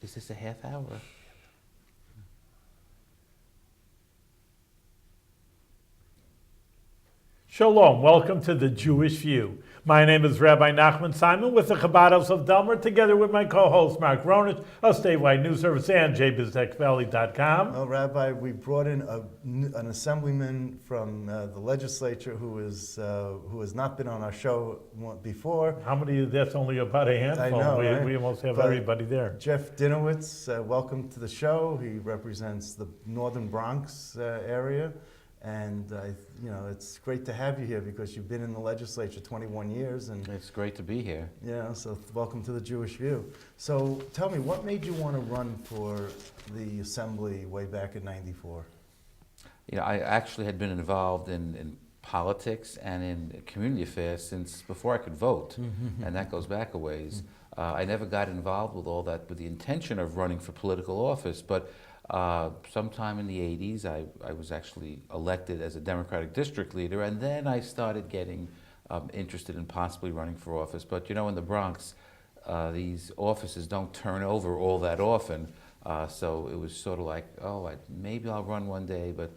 Is this a half hour? Shalom, welcome to the Jewish View. My name is Rabbi Nachman Simon with the Chabad House of Delmer, together with my co-host Mark Ronich of Statewide News Service and jbiztechvalley.com. Well, Rabbi, we brought in an assemblyman from the legislature who has not been on our show before. How many? That's only about a handful. I know, right? We almost have But everybody there. Jeff Dinowitz, welcome to the show. He represents the northern Bronx area. And it's great to have you here because you've been in the legislature 21 years, and It's great to be here. so welcome to the Jewish View. So tell me, what made you want to run for the assembly way back in '94? I actually had been involved in politics and in community affairs since before I could vote, and that goes back a ways. I never got involved with all that with the intention of running for political office, but sometime in the 80s, I was actually elected as a Democratic district leader, and then I started getting interested in possibly running for office. But in the Bronx, these offices don't turn over all that often, so it was sort of like, maybe I'll run one day, but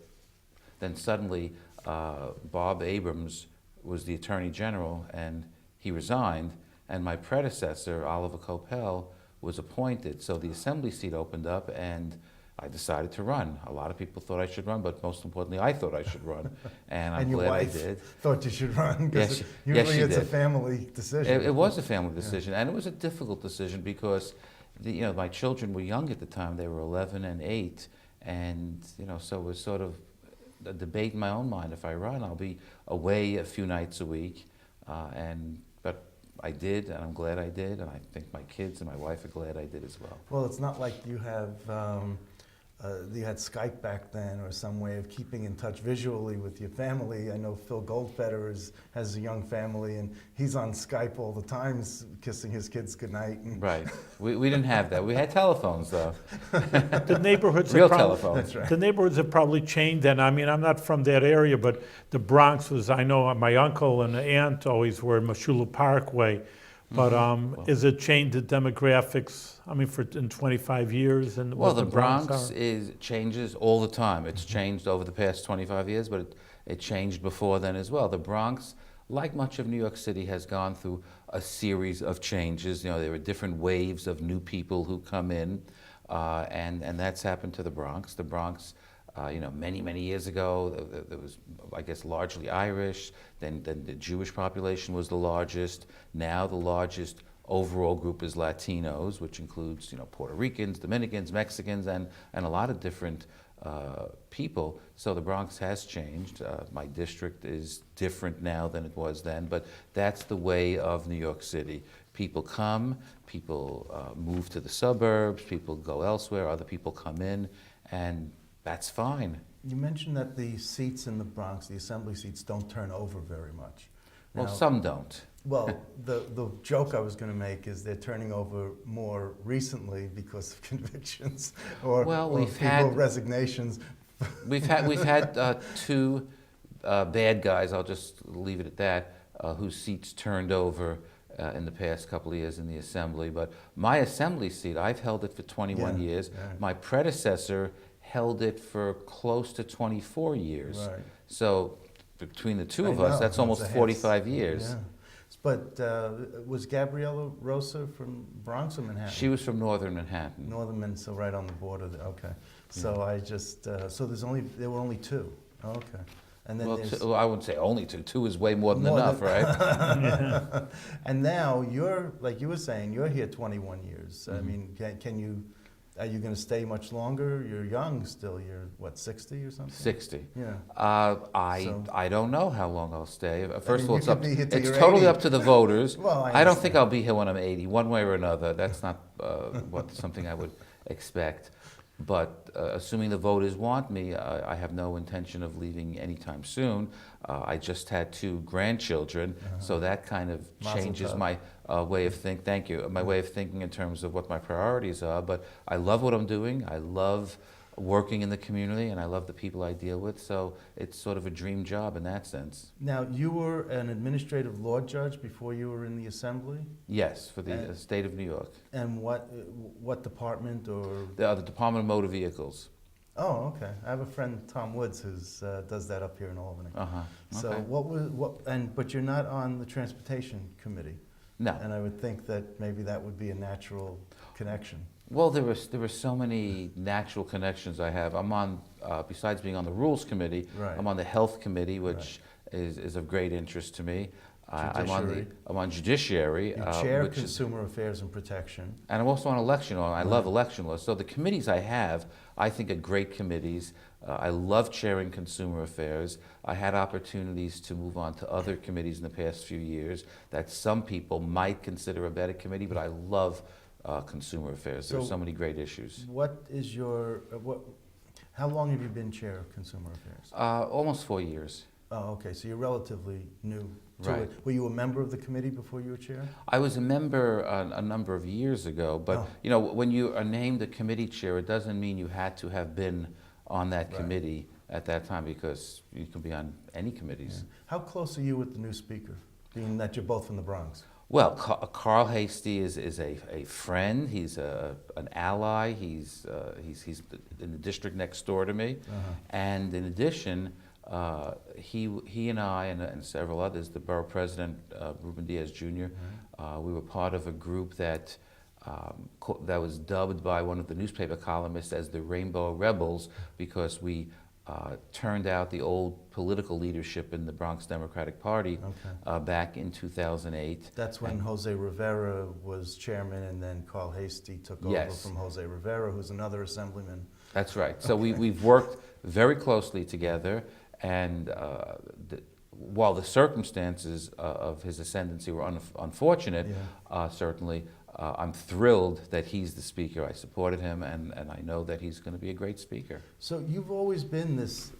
then suddenly Bob Abrams was the Attorney General, and he resigned, and my predecessor, Oliver Coppell, was appointed. So the assembly seat opened up, and I decided to run. A lot of people thought I should run, but most importantly, I thought I should run, and I'm glad I did. Thought you should run because Yes, usually she it's a did. so decision. It was a family decision, and it was a difficult decision because my children were young at the time. They were 11 and 8, and so it was sort of a debate in my own mind. If I run, I'll be away a few nights a week, but I did, and I'm glad I did, and I think my kids and my wife are glad I did as well. Well, it's not like you have you had Skype back then or some way of keeping in touch visually with your family. I know Phil Goldfeder has a young family, and he's on Skype all the time, kissing his kids goodnight. Right. We didn't have that. We had telephones, though. The neighborhoods Real have telephones. That's right. The neighborhoods have probably changed, and I mean, I'm not from that area, but the Bronx was, I know my uncle and aunt always were Mashula Parkway. But is it changed the demographics? I mean, in 25 years, and Well, what the Bronx are? changes all the time. It's changed over the past 25 years, but it changed before then as well. The Bronx, like much of New York City, has gone through a series of changes. There are different waves of new people who come in, and that's happened to the Bronx. The Bronx, many years ago, there was, I guess, largely Irish. Then the Jewish population was the largest. Now the largest overall group is Latinos, which includes, Puerto Ricans, Dominicans, Mexicans, and a lot of different people. So the Bronx has changed. My district is different now than it was then, but that's the way of New York City. People come, people move to the suburbs, people go elsewhere, other people come in, and that's fine. You mentioned that the seats in the Bronx, the assembly seats, don't turn over very much. Well, Now, some don't. Well, the joke I was going to make is they're turning over more recently because of convictions or resignations. We've had two bad guys. I'll just leave it at that. Whose seats turned over in the past couple of years in the assembly. But my assembly seat, I've held it for 21 years. Yeah. My predecessor held it for close to 24 years. Right. So between the two of us, that's almost 45 years. Yeah. But was Gabriella Rosa from Bronx or Manhattan? She was from northern Manhattan. Northern, so right on the border there. Okay. So I just, so there were only two. Oh, okay. And then I wouldn't say only two. Two is way more than enough, right? And now you're, like you were saying, you're here 21 years. I mean, are you going to stay much longer? You're young still. You're, what, 60 or something? 60. Yeah. I don't know how long I'll stay. First of all, it's you're totally 80. up to the voters. Well, I don't think I'll be here when I'm 80, one way or another. That's not something I would expect. But assuming the voters want me, I have no intention of leaving anytime soon. I just had 2 grandchildren, so that kind of changes my way of thinking. Thank you. My way of thinking in terms of what my priorities are. But I love what I'm doing. I love working in the community, and I love the people I deal with. So it's sort of a dream job in that sense. Now, you were an administrative law judge before you were in the Assembly? Yes, for the state of New York. And what department or? The Department of Motor Vehicles. Oh, okay. I have a friend, Tom Woods, who does that up here in Albany. Uh-huh. So Okay. but you're not on the Transportation Committee. No. And I would think that maybe that would be a natural connection. Well, there were so many natural connections I have. I'm on, besides being on the Rules Committee, Right. I'm on the Health Committee, which is of great interest to me. Judiciary. I'm on Judiciary. You chair which is, Consumer Affairs and Protection. and I'm also on Election Law. I Right. love election law. So the committees I have, I think are great committees. I love chairing Consumer Affairs. I had opportunities to move on to other committees in the past few years that some people might consider a better committee, but I love Consumer Affairs. There are So so many great issues. What is your, how long have you been chair of Consumer Affairs? Almost 4 years. Oh, okay, so you're relatively new to Right. it. Were you a member of the committee before you were chair? I was a member a number of years ago, but Oh. you know, when you are named a committee chair, it doesn't mean you had to have been on that Right. committee at that time, because you can be on any Yeah. committees. How close are you with the new speaker, being that you're both from the Bronx? Well, Carl Heastie is a friend. He's an ally. He's in the district next door to me, and in addition, he and I and several others, the borough president Ruben Diaz Jr. We were part of a group that that was dubbed by one of the newspaper columnists as the Rainbow Rebels, because we turned out the old political leadership in the Bronx Democratic Party Okay. back in 2008. That's when Jose Rivera was chairman, and then Carl Heastie took over Yes. from Jose Rivera, who's another assemblyman. That's right. So we've worked very closely together, and while the circumstances of his ascendancy were unfortunate, certainly, I'm thrilled that he's the speaker. I supported him, and I know that he's going to be a great speaker. So you've always been this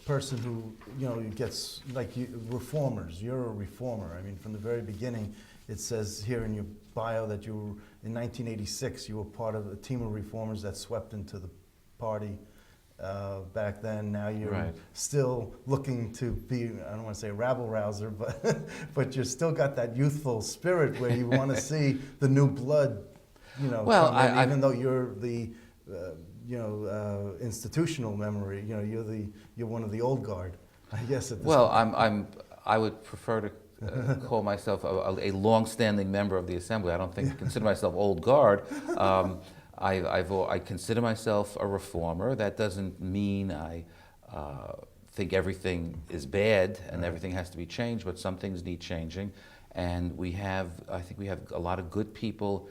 person who, you know, gets, like, reformers. You're a reformer. I mean, from the very beginning, it says here in your bio that you were, in 1986, you were part of a team of reformers that swept into the party back then. Now you're Right. still looking to be, I don't want to say a rabble-rouser, but you're still got that youthful spirit where you want to see the new blood, you know, Well, come in, even though you're the institutional memory, you know, you're one of the old guard, I guess. At this Well, point. I would prefer to call myself a long-standing member of the Assembly. I don't consider myself old guard. I consider myself a reformer. That doesn't mean I think everything is bad and everything has to be changed, but some things need changing. And I think we have a lot of good people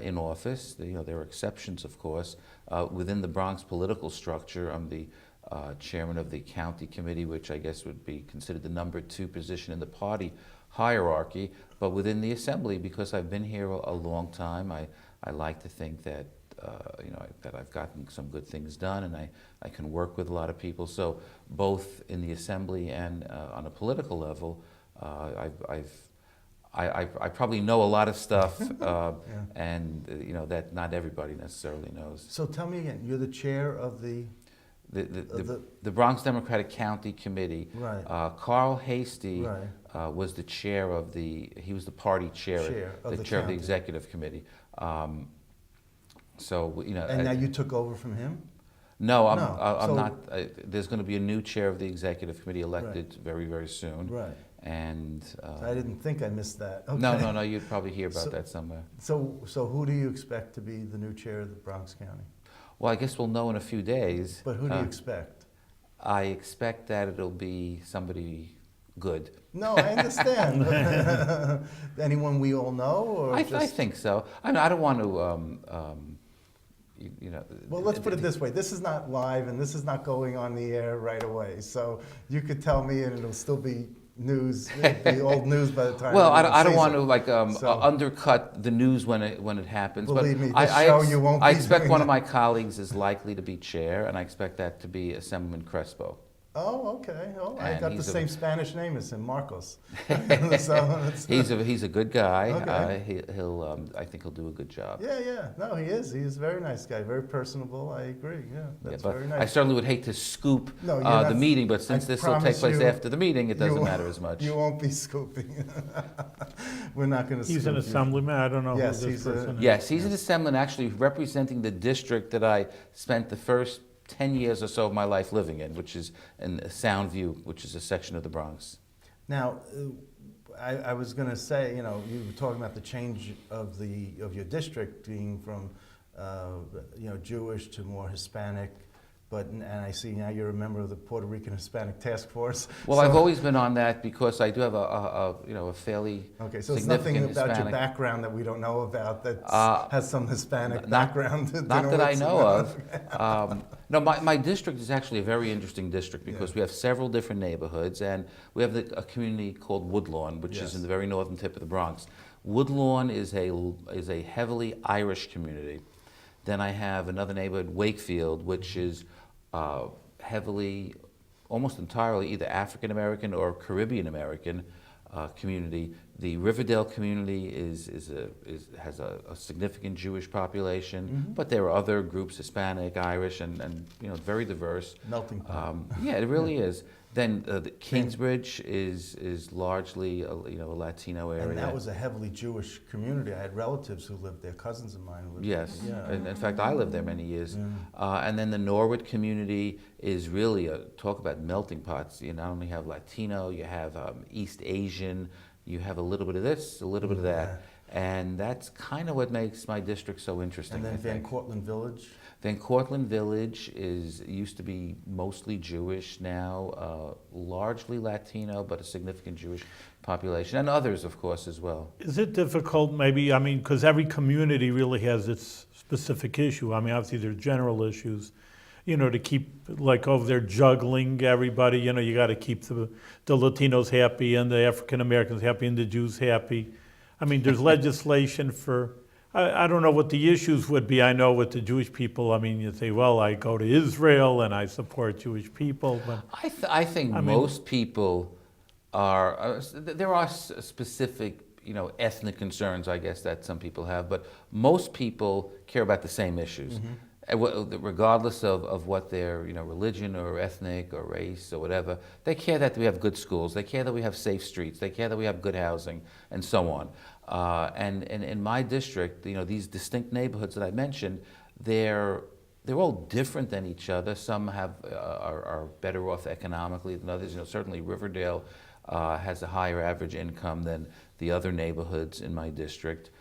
in office. You know, there are exceptions, of course. Within the Bronx political structure, I'm the chairman of the county committee, which I guess would be considered the number 2 position in the party hierarchy. But within the Assembly, because I've been here a long time, I like to think that that I've gotten some good things done, and I can work with a lot of people. So both in the Assembly and on a political level, I probably know a lot of stuff, and you know, that not everybody necessarily knows. So tell me again, you're the chair of the Bronx Democratic County Committee. Right. Carl Heastie Right. was the chair of he was the party chair of the county. executive committee. So, you know. And now you took over from him? No, I'm So- not. There's going to be a new chair of the executive committee elected very, very soon. Right. And I didn't think I missed that. Okay. no, you'd probably hear about So- that somewhere. So who do you expect to be the new chair of the Bronx County? Well, I guess we'll know in a few days. But who do you expect? I expect that it'll be somebody good. No, I understand. Anyone we all know, or I just? think so. I mean, I don't want to, you know. Well, let's put it this way. This is not live, and this is not going on the air right away. So you could tell me, and it'll still be news, the old news by the time. Well, I everyone don't sees want it. to like So- undercut the news when it happens. Believe but me, this show you won't I be expect doing one of that. my colleagues is likely to be chair, and I expect that to be Assemblyman Crespo. Oh, okay. Oh, I And got the he's same Spanish name as him, Marcos. He's a good guy. Okay. I think he'll do a good job. Yeah. No, he is. He's a very nice guy, very personable. I agree. Yeah, that's But very I nice. certainly would hate to scoop No, you're the not- meeting, but since I this will take promise place you- after the meeting, it doesn't you- matter as much. You won't be scooping. We're not going to. He's an assemblyman, I don't know Yes, who this he's a- person is. Yes, he's an assemblyman actually representing the district that I spent the first 10 years or so of my life living in, which is in Soundview, which is a section of the Bronx. Now, I was going to say, you were talking about the change of your district being from, Jewish to more Hispanic, and I see now you're a member of the Puerto Rican Hispanic Task Force. Well, So- I've always been on that because I do have a fairly Okay, so it's significant nothing about Hispanic. your background that we don't know about that has some Hispanic Not- background. Not that I Dinowitz? know of. No, my district is actually a very interesting district because Yeah. we have several different neighborhoods, and we have a community called Woodlawn, which Yes. is in the very northern tip of the Bronx. Woodlawn is a heavily Irish community. Then I have another neighborhood, Wakefield, which is heavily, almost entirely either African American or Caribbean American community. The Riverdale community has a significant Jewish population, but there are other groups, Hispanic, Irish, and very diverse. Melting pot. Yeah, it really is. Then the Kingsbridge is largely a Latino area. And that was a heavily Jewish community. I had relatives who lived there, cousins of mine who lived Yes, there. Yeah. and in fact, I lived there many years. Yeah. And then the Norwood community is really talk about melting pots. You not only have Latino, you have East Asian, you have a little bit of this, a little bit of that. And that's kind of what makes my district so interesting. And then I Van think. Cortlandt Village. Van Cortlandt Village used to be mostly Jewish, now largely Latino, but a significant Jewish population, and others, of course, as well. Is it difficult, maybe, because every community really has its specific issue. Obviously there's general issues, to keep, like over there juggling everybody, you got to keep the Latinos happy and the African Americans happy and the Jews happy. There's legislation for, I don't know what the issues would be. I know with the Jewish people, you say, well, I go to Israel and I support Jewish people. But I think most people are, there are specific, ethnic concerns, I guess, that some people have, but most people care about the same issues. Regardless of what their religion or ethnic or race or whatever, they care that we have good schools, they care that we have safe streets, they care that we have good housing, and so on. And in my district, these distinct neighborhoods that I mentioned, they're all different than each other. Some are better off economically than others. Certainly Riverdale has a higher average income than the other neighborhoods in my district,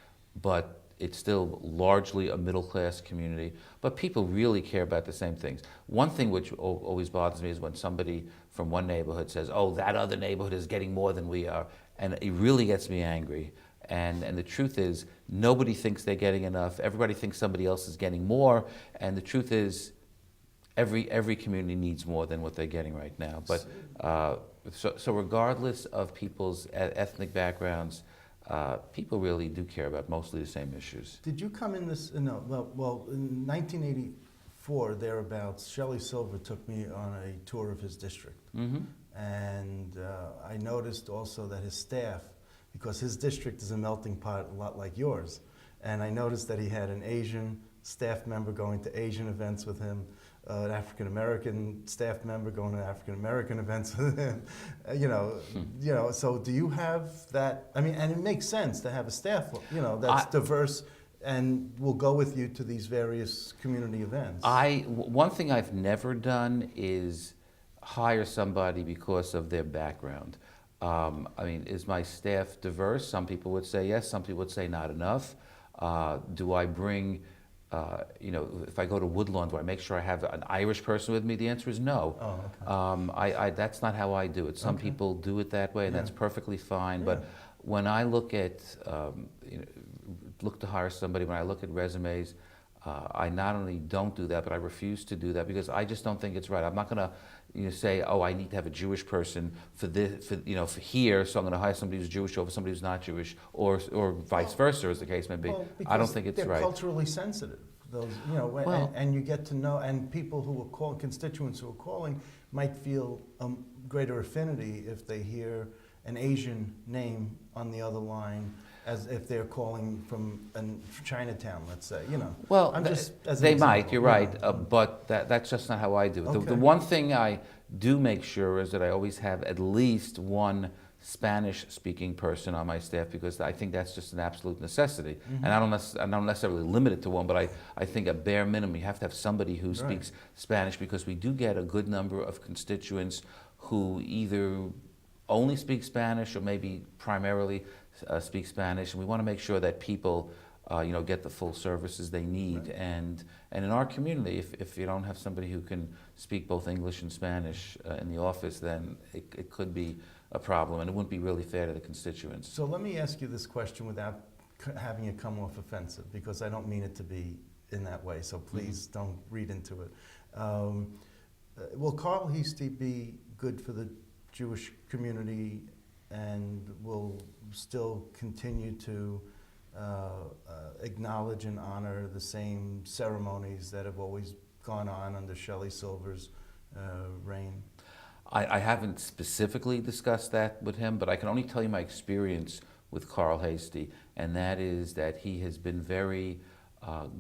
but it's still largely a middle-class community, but people really care about the same things. One thing which always bothers me is when somebody from one neighborhood says, oh, that other neighborhood is getting more than we are, and it really gets me angry. And the truth is, nobody thinks they're getting enough. Everybody thinks somebody else is getting more, and the truth is, every community needs more than what they're getting right now. But so regardless of people's ethnic backgrounds, people really do care about mostly the same issues. Did you come in this? No. Well, in 1984, thereabouts, Shelley Silver took me on a tour of his district, and I noticed also that his staff, because his district is a melting pot, a lot like yours, and I noticed that he had an Asian staff member going to Asian events with him, an African American staff member going to African American events with him. So do you have that? And it makes sense to have a staff, that's diverse and will go with you to these various community events. One thing I've never done is hire somebody because of their background. Is my staff diverse? Some people would say yes, some people would say not enough. Do I bring, if I go to Woodlawn, do I make sure I have an Irish person with me? The answer is no. Oh, okay. That's not how I do it. Some people do it that way, and that's perfectly fine. Yeah. But when I look at, look to hire somebody, when I look at resumes, I not only don't do that, but I refuse to do that because I just don't think it's right. I'm not going to say, oh, I need to have a Jewish person for this, for here, so I'm going to hire somebody who's Jewish over somebody who's not Jewish, or vice versa, as the case may be. Well, I don't think it's they're right. culturally sensitive. those, you know, Well- and you get to know, and people who are calling, constituents who are calling, might feel greater affinity if they hear an Asian name on the other line, as if they're calling from Chinatown, let's say, you know. Well, I'm just, as an they example, might, you're you right, know. but that's just not how I do it. The Okay. one thing I do make sure is that I always have at least one Spanish-speaking person on my staff, because I think that's just an absolute necessity. Mm-hmm. And I don't necessarily limit it to one, but I think a bare minimum, you have to have somebody who Right. speaks Spanish, because we do get a good number of constituents who either only speak Spanish or maybe primarily speak Spanish, and we want to make sure that people you know, get the full services they need. Right. And in our community, if you don't have somebody who can speak both English and Spanish in the office, then it could be a problem, and it wouldn't be really fair to the constituents. So let me ask you this question without having it come off offensive, because I don't mean it to be in that way, so please don't read into it. Will Carl Heastie be good for the Jewish community, and will still continue to acknowledge and honor the same ceremonies that have always gone on under Shelley Silver's reign? I haven't specifically discussed that with him, but I can only tell you my experience with Carl Heastie, and that is that he has been very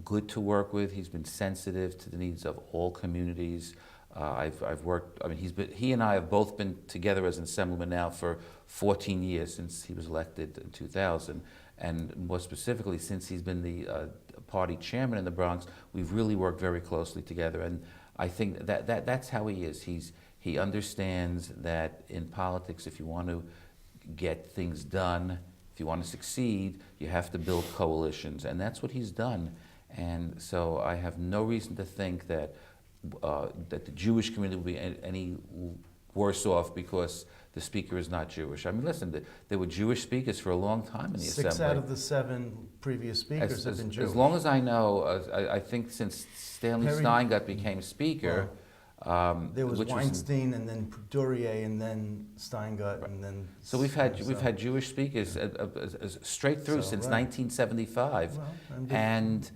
good to work with. He's been sensitive to the needs of all communities. I've worked, I mean, he and I have both been together as an Assemblyman now for 14 years, since he was elected in 2000. And more specifically, since he's been the party chairman in the Bronx, we've really worked very closely together. And I think that's how he is. He understands that in politics, if you want to get things done, if you want to succeed, you have to build coalitions. And that's what he's done. And so I have no reason to think that that the Jewish community will be any worse off because the speaker is not Jewish. I mean, listen, there were Jewish speakers for a long time in the Assembly. 6 out of the 7 previous speakers have been Jewish. As long as I know, I think since Stanley Perry- Steingart became speaker, There was which Weinstein, and then Durier, and then Steingart, and then. so we've had Jewish speakers straight through So, since right. 1975, Well, and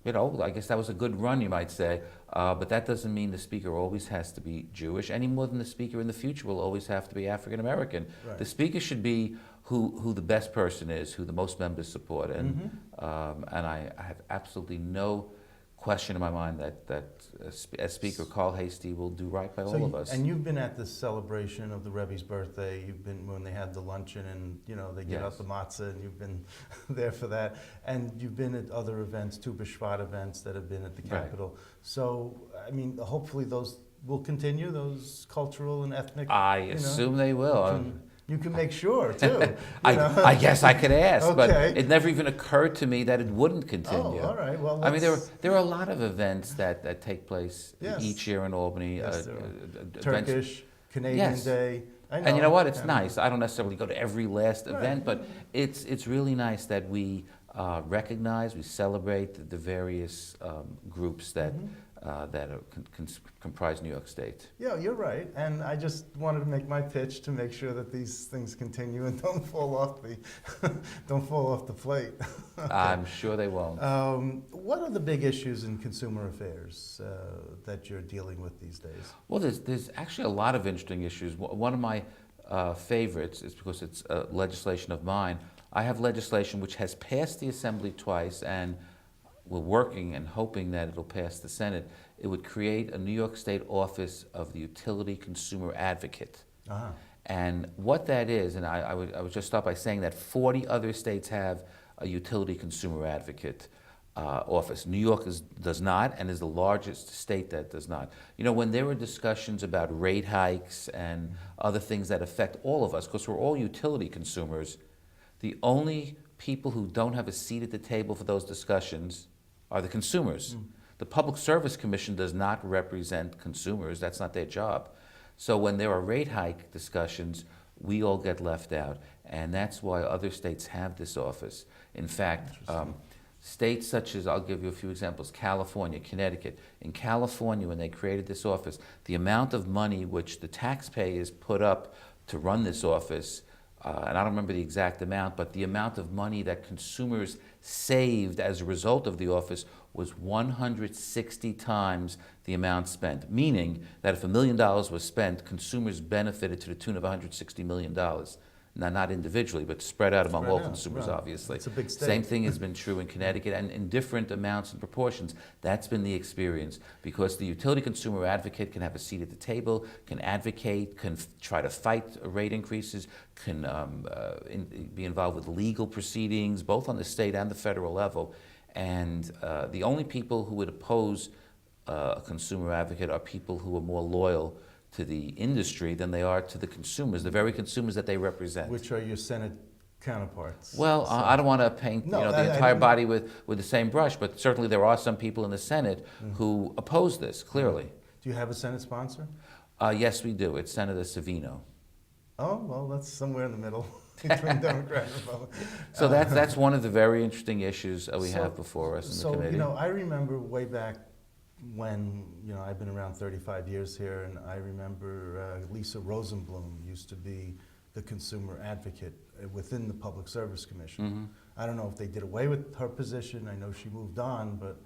you know, I guess that was a good run, you might say. But that doesn't mean the speaker always has to be Jewish, any more than the speaker in the future will always have to be African American. Right. The speaker should be who the best person is, who the most members support, and I have absolutely no question in my mind that as Speaker Carl Heastie will do right by all of us. And you've been at the celebration of the Rebbe's birthday. You've been when they had the luncheon, and you know they get out Yes. the matzah, and you've been there for that. And you've been at other events, Tu B'Shvat events that have been at the Right. Capitol. So I mean, hopefully those will continue, those cultural and ethnic. I you know, assume they will. You can make sure too. you know. I guess I could ask, but Okay. it never even occurred to me that it wouldn't continue. Oh, all right. Well, I mean, let's- there are a lot of events that take place Yes. each year in Albany. Yes, there are. Events- Turkish, Canadian Yes. Day. I And you know what? It's yeah. nice. I don't necessarily go to every last Right. event, but it's really nice that we recognize, we celebrate the various groups that that are comprise New York State. Yeah, you're right, and I just wanted to make my pitch to make sure that these things continue and don't fall off the plate. I'm sure they won't. What are the big issues in consumer affairs that you're dealing with these days? Well, there's actually a lot of interesting issues. One of my favorites is because it's legislation of mine. I have legislation which has passed the Assembly twice, and we're working and hoping that it'll pass the Senate. It would create a New York State Office of the Utility Consumer Advocate. Uh-huh. And what that is, and I would just start by saying that 40 other states have a Utility Consumer Advocate office. New York does not, and is the largest state that does not. You know, when there were discussions about rate hikes and other things that affect all of us, because we're all utility consumers, the only people who don't have a seat at the table for those discussions are the consumers. The Public Service Commission does not represent consumers. That's not their job. So when there are rate hike discussions, we all get left out. And that's why other states have this office. In fact, states such as, I'll give you a few examples, California, Connecticut. In California, when they created this office, the amount of money which the taxpayers put up to run this office and I don't remember the exact amount, but the amount of money that consumers saved as a result of the office was 160 times the amount spent, meaning that if $1 million was spent, consumers benefited to the tune of $160 million. Now, not individually, but spread out among all consumers, right. obviously. It's a big state. Same thing has been true in Connecticut, and in different amounts and proportions. That's been the experience, because the utility consumer advocate can have a seat at the table, can advocate, can try to fight rate increases, can be involved with legal proceedings, both on the state and the federal level. And the only people who would oppose a consumer advocate are people who are more loyal to the industry than they are to the consumers, the very consumers that they represent. Which are your Senate counterparts? Well, I don't want to paint the entire body with the same brush, but certainly there are some people in the Senate who oppose this, clearly. Do you have a Senate sponsor? Yes, we do. It's Senator Savino. Oh, well, that's somewhere in the middle between Democrat and Republican. So that's one of the very interesting issues we have before us in the committee. I remember way back when, I've been around 35 years here, and I remember Lisa Rosenblum used to be the consumer advocate within the Public Service Commission. I don't know if they did away with her position. I know she moved on, but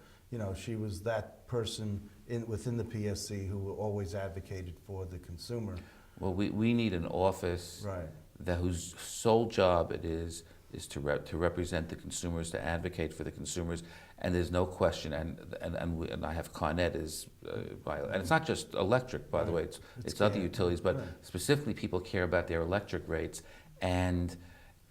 she was that person within the PSC who always advocated for the consumer. Well, we need an office whose sole job it is to represent the consumers, to advocate for the consumers, and there's no question. And I have Con Ed and it's not just electric, by the way. It's other utilities, but specifically people care about their electric rates, and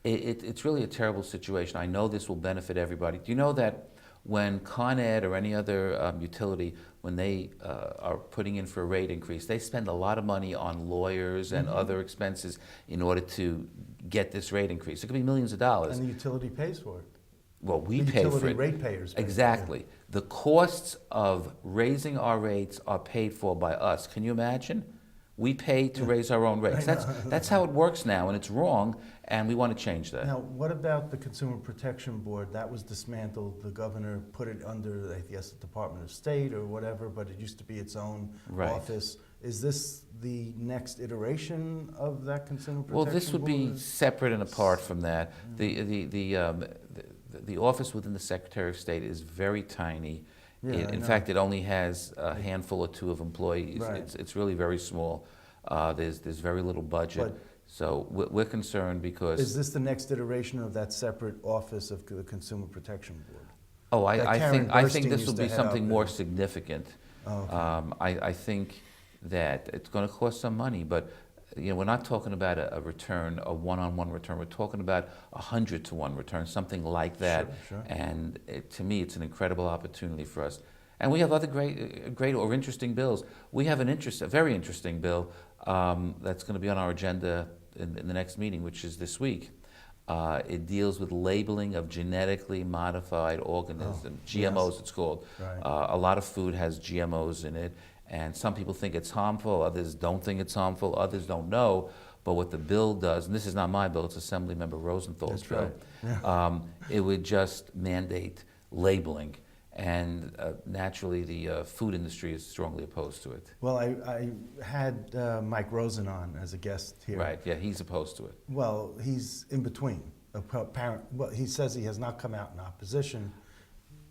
it's really a terrible situation. I know this will benefit everybody. Do you know that when Con Ed or any other utility, when they are putting in for a rate increase, they spend a lot of money on lawyers and other expenses in order to get this rate increase? It could be millions of dollars. And the utility pays for it. Well, we pay for it. Utility ratepayers pay Exactly. The costs of raising our rates are paid for by us. Can you imagine? We pay to raise our own rates. That's how it works now, and it's wrong, and we want to change that. Now, what about the Consumer Protection Board? That was dismantled. The governor put it under, I guess, the Department of State or whatever, but it used to be its own office. Is this the next iteration of that Consumer Protection Board? Well, this would be separate and apart from that. The office within the Secretary of State is very tiny. In fact, it only has a handful or two of employees. It's really very small. There's very little budget. So we're concerned because... Is this the next iteration of that separate office of the Consumer Protection Board? Oh, I think this will be something more significant. I think that it's going to cost some money, but we're not talking about a return, a one-on-one return. We're talking about 100-to-1 return, something like that. Sure. And to me, it's an incredible opportunity for us. And we have other great or interesting bills. We have a very interesting bill that's going to be on our agenda in the next meeting, which is this week. It deals with labeling of genetically modified organisms, GMOs it's called. A lot of food has GMOs in it, and some people think it's harmful, others don't think it's harmful, others don't know. But what the bill does, and this is not my bill, it's Assemblymember Rosenthal's bill, it would just mandate labeling. And naturally, the food industry is strongly opposed to it. Well, I had Mike Rosen on as a guest here. Right, yeah, he's opposed to it. Well, he's in between. Well, he says he has not come out in opposition.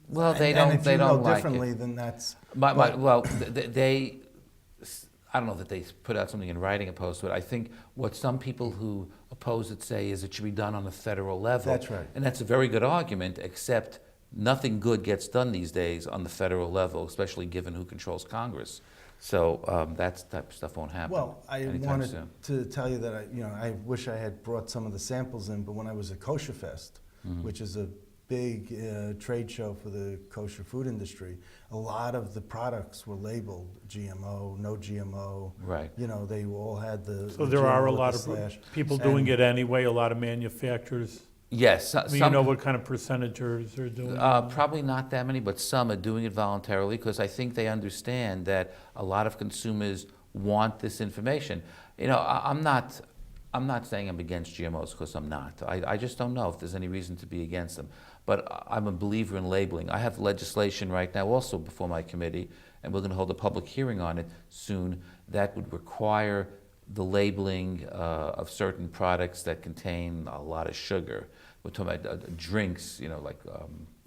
Well, they and don't. if They you don't know like differently, it. then that's. Well, they. I don't know that they put out something in writing opposed to it. I think what some people who oppose it say is it should be done on a federal level. That's right. And that's a very good argument, except nothing good gets done these days on the federal level, especially given who controls Congress. So that type of stuff won't happen. Well, I anytime wanted soon. to tell you that I wish I had brought some of the samples in, but when I was at Kosher Fest, which is a big trade show for the kosher food industry, a lot of the products were labeled GMO, no GMO. Right. They all had the. So the there are a GMO lot with the of slash. people doing it anyway, a lot of manufacturers. Yes. You know what kind of percentages are doing it? Probably not that many, but some are doing it voluntarily because I think they understand that a lot of consumers want this information. I'm not saying I'm against GMOs because I'm not. I just don't know if there's any reason to be against them. But I'm a believer in labeling. I have legislation right now also before my committee, and we're going to hold a public hearing on it soon, that would require the labeling of certain products that contain a lot of sugar. We're talking about drinks, like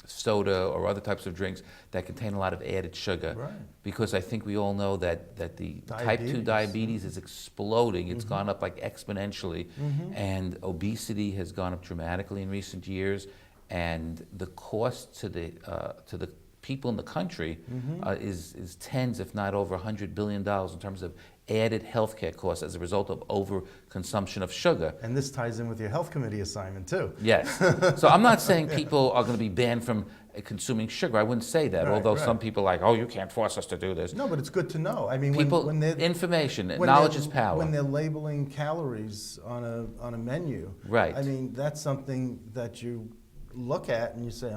soda or other types of drinks that contain a lot of added sugar. Right. Because I think we all know that the type 2 diabetes is exploding. It's gone up like exponentially, and obesity has gone up dramatically in recent years. And the cost to the people in the country is tens, if not over $100 billion in terms of added healthcare costs as a result of overconsumption of sugar. And this ties in with your health committee assignment too. Yes. So I'm not saying people are going to be banned from consuming sugar. I wouldn't say that, although some people are like, oh, you can't force us to do this. No, but it's good to know. I mean, when information, knowledge is power. When they're labeling calories on a menu, right. I mean, that's something that you look at and you say,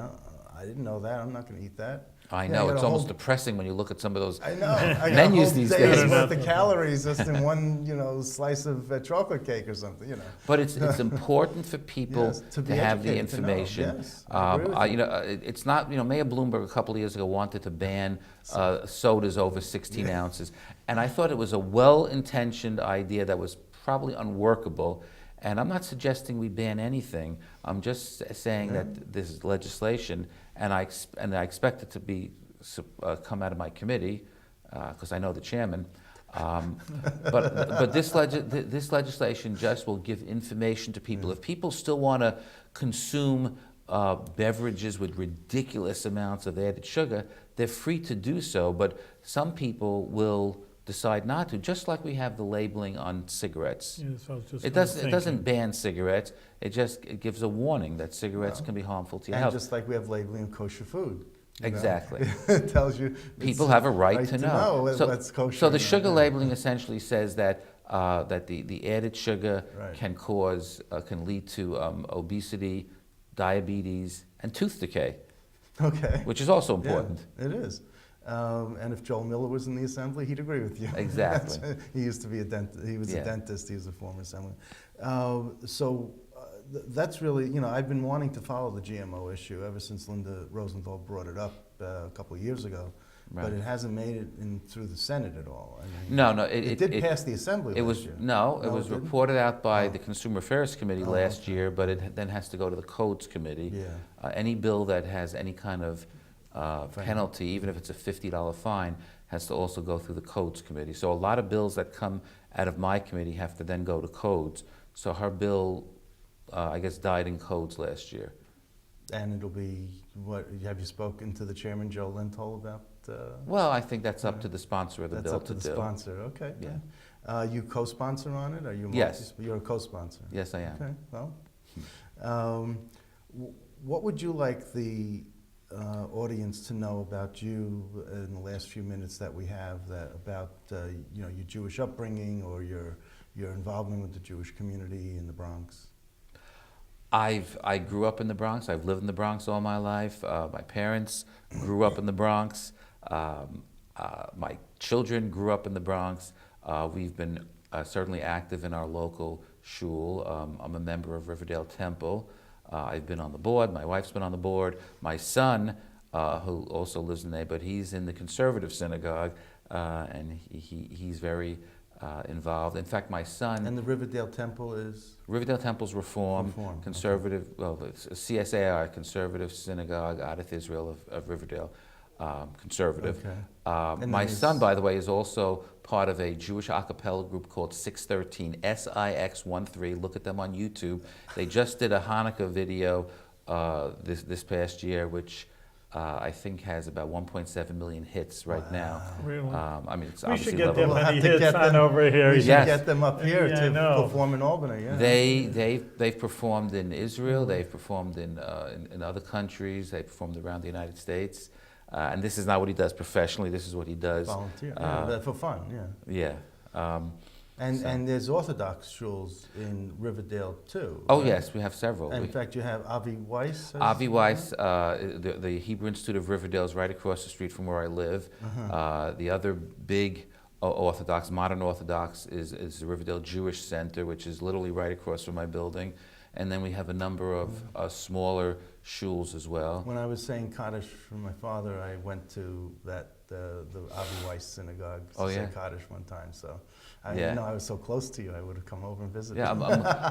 I didn't know that. I'm not going to eat that. I know, it's almost depressing when you look at some of those menus these days. I know, the calories just in one, slice of chocolate cake or something, But it's important for people to have the information. Yes, it's not, Mayor Bloomberg a couple of years ago wanted to ban sodas over 16 ounces. And I thought it was a well-intentioned idea that was probably unworkable. And I'm not suggesting we ban anything. I'm just saying that this is legislation, and I expect it to be come out of my committee, because I know the chairman. But this legislation just will give information to people. If people still want to consume beverages with ridiculous amounts of added sugar, they're free to do so. But some people will decide not to, just like we have the labeling on cigarettes. Yes, I was just It doesn't ban cigarettes. It gives a warning that cigarettes can be harmful to your health. And just like we have labeling of kosher food. Exactly. It tells you. People have a right to know. What's kosher. So the sugar labeling essentially says that the added sugar can lead to obesity, diabetes, and tooth decay. Okay. Which is also important. Yeah, it is. And if Joel Miller was in the assembly, he'd agree with you. Exactly. He used to be a dentist. He was a dentist. He was a former assemblyman. That's really, I've been wanting to follow the GMO issue ever since Linda Rosenthal brought it up a couple of years ago. Right. But it hasn't made it through the Senate at all. I mean, no. It did pass the Assembly last year. It was reported out by the Consumer Affairs Committee last year, but it then has to go to the Codes Committee. Yeah. Any bill that has any kind of penalty, even if it's a $50 fine, has to also go through the Codes Committee. So a lot of bills that come out of my committee have to then go to Codes. So her bill, I guess, died in Codes last year. And it'll be, have you spoken to the chairman, Joe Lentol, about? Well, I think that's up to the sponsor of the bill to do. That's up to the sponsor, okay. Yeah. You co-sponsor on it? Are you Yes. You're a co-sponsor? Yes, I am. Okay, well, what would you like the audience to know about you in the last few minutes that we have, about your Jewish upbringing or your involvement with the Jewish community in the Bronx? I grew up in the Bronx. I've lived in the Bronx all my life. My parents grew up in the Bronx. My children grew up in the Bronx. We've been certainly active in our local shul. I'm a member of Riverdale Temple. I've been on the board. My wife's been on the board. My son, who also lives in the neighborhood, he's in the conservative synagogue, and he's very involved. In fact, my son... And the Riverdale Temple is? Riverdale Temple's Reform, conservative, it's a CSAI, Conservative Synagogue out of Israel of Riverdale, conservative. Okay. My son, by the way, is also part of a Jewish a cappella group called 613, SIX13. Look at them on YouTube. They just did a Hanukkah video this past year, which I think has about 1.7 million hits right now. Really? I mean, it's we obviously should get them We'll many have to hits get on them- over here. We should Yes. get them up here Yeah, I to know. perform in Albany. Yeah. They've performed in Israel. They've performed in other countries. They performed around the United States. And this is not what he does professionally. This is what he does. Volunteer, for fun. Yeah. Yeah. And there's Orthodox shuls in Riverdale too. Oh right? yes, we have several. And in fact, you have Avi Weiss. Avi Weiss, the Hebrew Institute of Riverdale is right across the street from where I live. The other big Orthodox, modern Orthodox, is the Riverdale Jewish Center, which is literally right across from my building. and then we have a number of smaller shuls as well. When I was saying Kaddish for my father, I went to the Avi Weiss synagogue to say Kaddish one time. So I didn't know I was so close to you. I would have come over and visited. Yeah,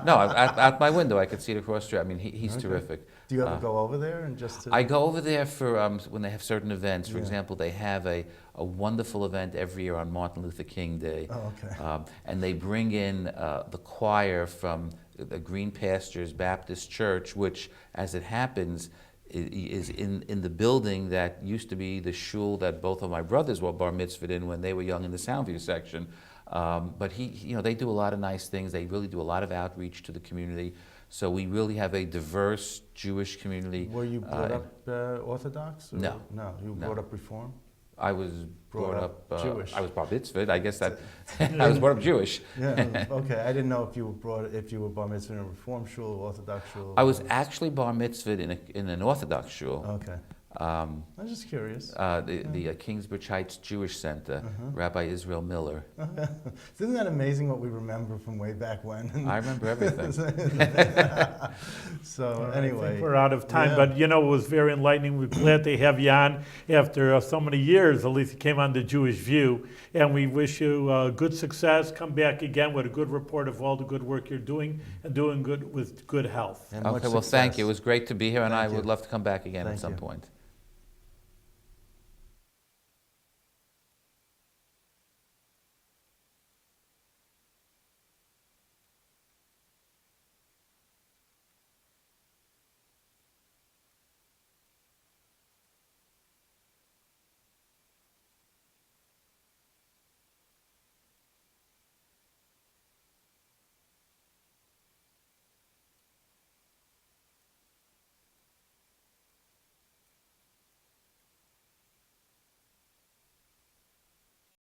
no, out my window I could see it across the street. I mean, he's terrific. Do you ever go over there and just? I go over there for when they have certain events. For example, they have a wonderful event every year on Martin Luther King Day. Oh, okay. And they bring in the choir from the Green Pastures Baptist Church, which, as it happens, is in the building that used to be the shul that both of my brothers were bar mitzvahed in when they were young in the Soundview section. But they do a lot of nice things. They really do a lot of outreach to the community. So we really have a diverse Jewish community. Were you brought up Orthodox? Or? No. No, you were brought up Reform? I was brought up Jewish. I was bar mitzvahed. I guess that I was brought up Jewish. Yeah. Okay. I didn't know if you were bar mitzvahed in a Reform shul, Orthodox shul. I was actually bar mitzvahed in an Orthodox shul. Okay. I'm just curious. The Kingsbridge Heights Jewish Center, Rabbi Israel Miller. Isn't that amazing what we remember from way back when? I remember everything. So I anyway, think we're out of time, but it was very enlightening. We're glad to have you on after so many years. At least you came on the Jewish View, and we wish you good success. Come back again with a good report of all the good work you're doing and doing good with good health. And Okay, much well, success. thank you. It was great to be here, and I Thank you. would love to come back again at Thank some you. point.